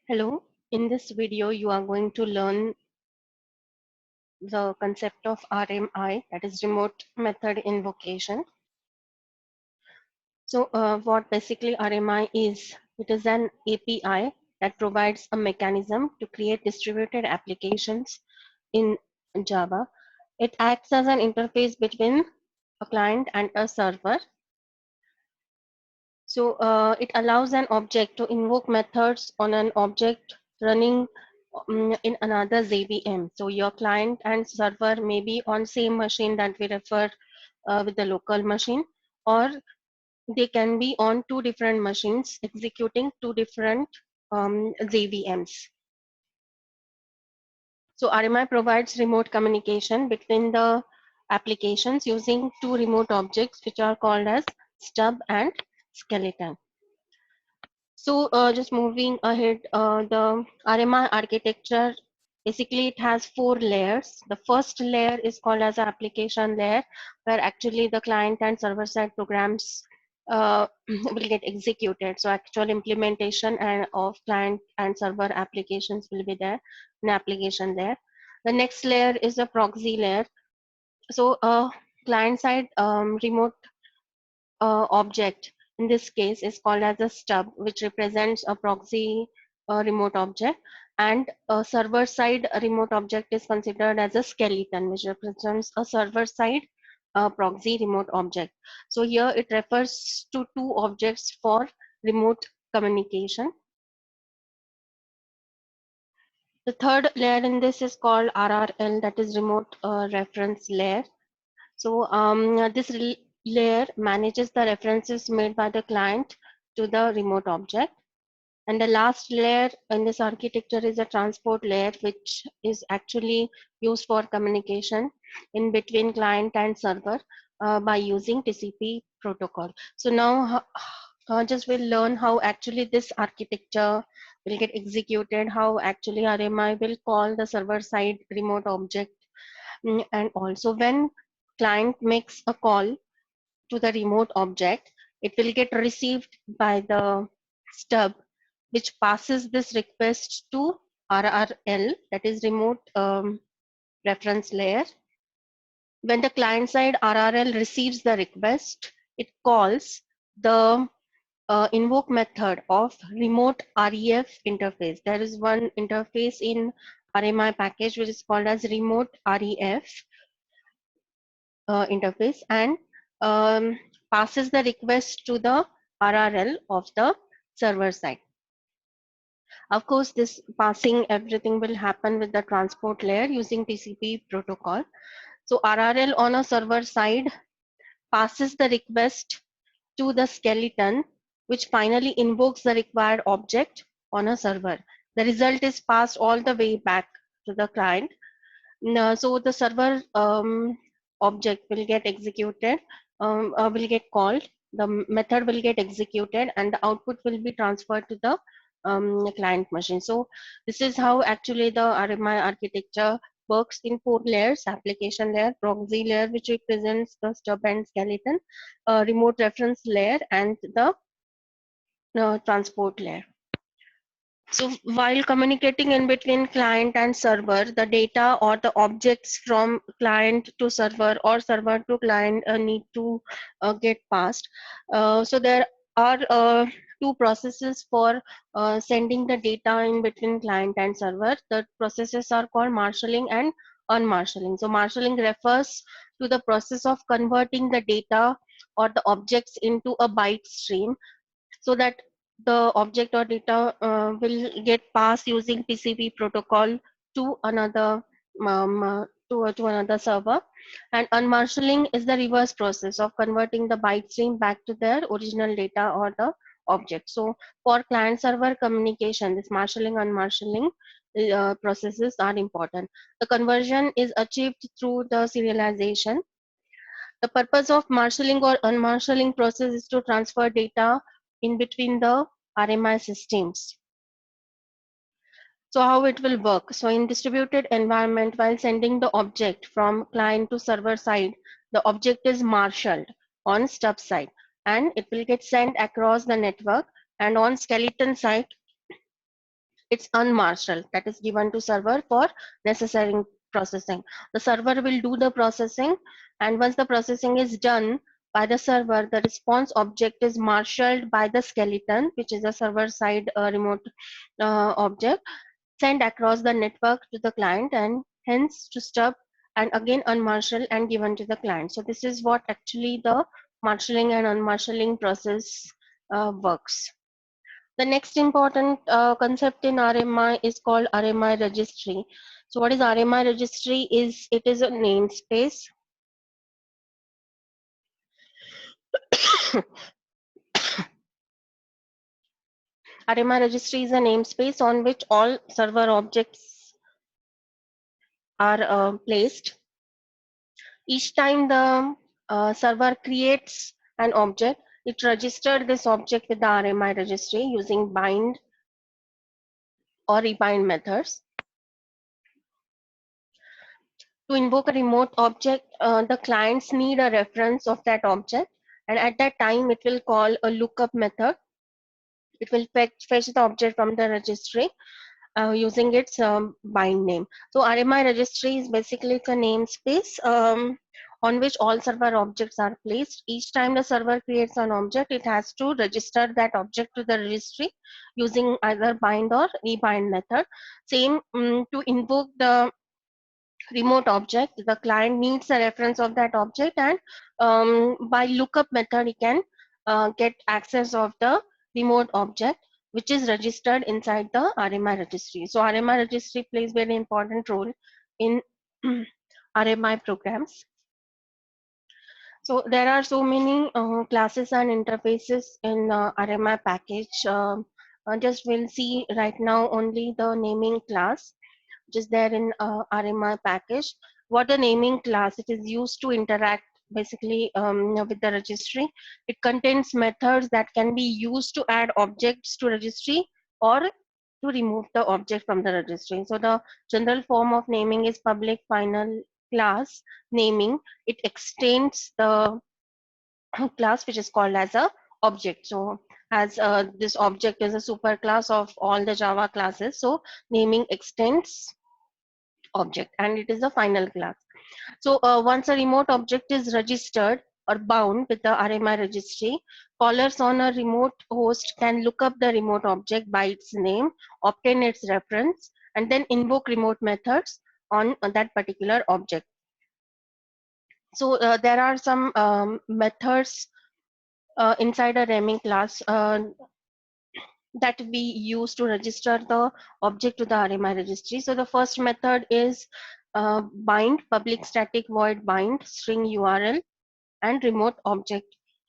Hello, in this video you are going to learn the concept of RMI, that is remote method invocation. So what basically RMI is, it is an API that provides a mechanism to create distributed applications in Java. It acts as an interface between a client and a server. So it allows an object to invoke methods on an object running in another JVM. So your client and server may be on same machine that we refer with the local machine, or they can be on two different machines executing two different JVMs. So RMI provides remote communication between the applications using two remote objects which are called as stub and skeleton. So just moving ahead, the RMI architecture, basically it has four layers. The first layer is called as an application layer, where actually the client and server side programs will get executed. So actual implementation of client and server applications will be there in application layer. The next layer is a proxy layer. So client side remote object in this case is called as a stub, which represents a proxy remote object, and a server side remote object is considered as a skeleton, which represents a server side proxy remote object. So here it refers to two objects for remote communication. The third layer in this is called RRL, that is remote reference layer. So this layer manages the references made by the client to the remote object. And the last layer in this architecture is a transport layer, which is actually used for communication in between client and server by using TCP protocol. So now just we'll learn how actually this architecture will get executed, how actually RMI will call the server side remote object. And also when client makes a call to the remote object, it will get received by the stub, which passes this request to RRL, that is remote reference layer. When the client side RRL receives the request, it calls the invoke method of remote REF interface. There is one interface in RMI package which is called as remote REF interface, and passes the request to the RRL of the server side. Of course, this passing everything will happen with the transport layer using TCP protocol. So RRL on a server side passes the request to the skeleton, which finally invokes the required object on a server. The result is passed all the way back to the client. So the server object will get executed, will get called, the method will get executed, and the output will be transferred to the client machine. So this is how actually the RMI architecture works in four layers: application layer, proxy layer, which represents the stub and skeleton, remote reference layer, and the transport layer. So while communicating in between client and server, the data or the objects from client to server or server to client need to get passed. So there are two processes for sending the data in between client and server. The processes are called marshalling and unmarshalling. So marshalling refers to the process of converting the data or the objects into a byte stream, so that the object or data will get passed using TCP protocol to another to another server. And unmarshalling is the reverse process of converting the byte stream back to their original data or the object. So for client server communication, this marshalling unmarshalling processes are important. The conversion is achieved through the serialization. The purpose of marshalling or unmarshalling process is to transfer data in between the RMI systems. So how it will work? So in distributed environment, while sending the object from client to server side, the object is marshaled on stub side, and it will get sent across the network. And on skeleton side, It's unmarshaled, that is given to server for necessary processing. The server will do the processing, and once the processing is done by the server, the response object is marshaled by the skeleton, which is a server side remote object, sent across the network to the client, and hence to stub and again unmarshaled and given to the client. So this is what actually the marshalling and unmarshalling process works. The next important concept in RMI is called RMI registry. So what is RMI registry? It is a namespace. RMI registry is a namespace on which all server objects are placed. Each time the server creates an object, it registers this object with the RMI registry using bind or rebind methods. To invoke a remote object, the clients need a reference of that object, and at that time it will call a lookup method. It will fetch the object from the registry using its bind name. So RMI registry is basically it's a namespace on which all server objects are placed. Each time the server creates an object, it has to register that object to the registry using either bind or rebind method. Same to invoke the remote object, the client needs a reference of that object, and by lookup method, he can get access of the remote object, which is registered inside the RMI registry. So RMI registry plays very important role in RMI programs. So there are so many classes and interfaces in RMI package. Just we'll see right now only the naming class, which is there in RMI package. What a naming class, it is used to interact basically with the registry. It contains methods that can be used to add objects to registry or to remove the object from the registry. So the general form of naming is public final class naming. It extends the class which is called as a object. So as this object is a super class of all the Java classes, so naming extends object and it is a final class. So once a remote object is registered or bound with the RMI registry, callers on a remote host can look up the remote object by its name, obtain its reference, and then invoke remote methods on that particular object. So there are some methods inside a naming class that we use to register the object to the RMI registry. So the first method is bind, public static void bind string URL and remote object.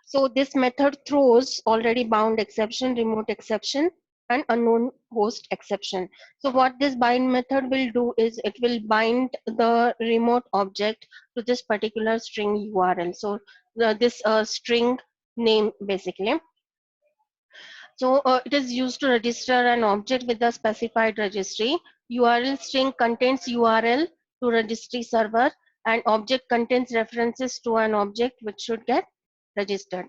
So this method throws already bound exception, remote exception, and unknown host exception. So what this bind method will do is it will bind the remote object to this particular string URL. So this string name basically. So it is used to register an object with the specified registry. URL string contains URL to registry server, and object contains references to an object which should get registered.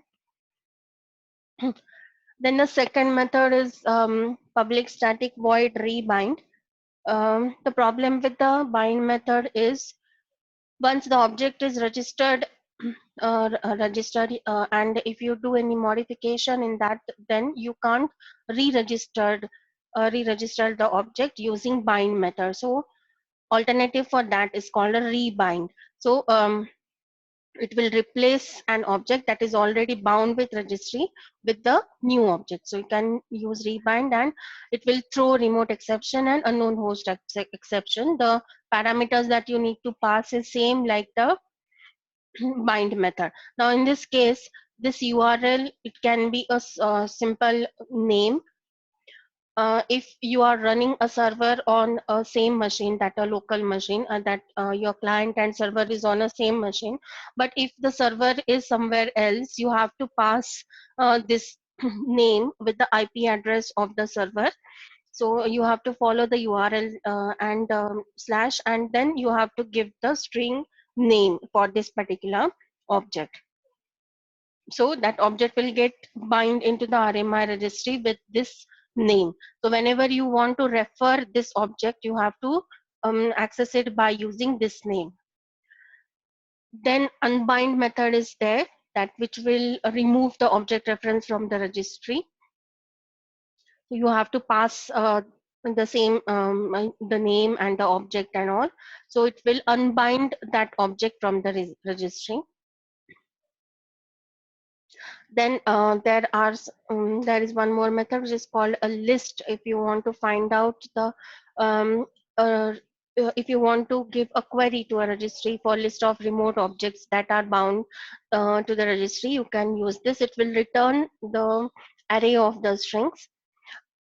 Then the second method is public static void rebind. The problem with the bind method is once the object is registered and if you do any modification in that, then you can't re-register the object using bind method. So alternative for that is called a rebind. So it will replace an object that is already bound with registry with the new object. So you can use rebind and it will throw remote exception and unknown host exception. The parameters that you need to pass is same like the bind method. Now in this case, this URL, it can be a simple name. If you are running a server on a same machine, that a local machine, that your client and server is on a same machine, but if the server is somewhere else, you have to pass this name with the IP address of the server. So you have to follow the URL and slash, and then you have to give the string name for this particular object. So that object will get bind into the RMI registry with this name. So whenever you want to refer this object, you have to access it by using this name. Then unbind method is there, that which will remove the object reference from the registry. You have to pass the same the name and the object and all, so it will unbind that object from the registry. Then there is one more method which is called a list. If you want to find out the um, uh, if you want to give a query to a registry for list of remote objects that are bound to the registry, you can use this. It will return the array of the strings,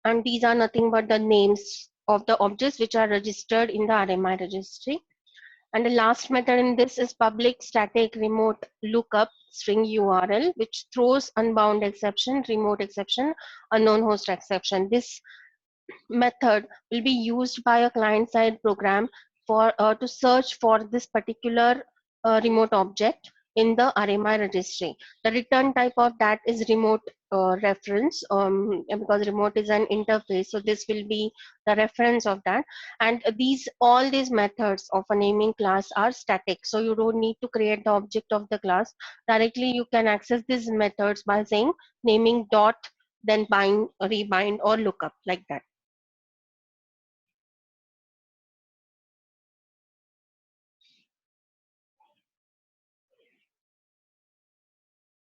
and these are nothing but the names of the objects which are registered in the RMI registry. And the last method in this is public static remote lookup string URL, which throws unbound exception, remote exception, unknown host exception. This method will be used by a client-side program for to search for this particular remote object in the RMI registry. The return type of that is remote reference, because remote is an interface, so this will be the reference of that. And all these methods of a naming class are static, so you don't need to create the object of the class. Directly you can access these methods by saying naming dot then bind, rebind, or lookup, like that.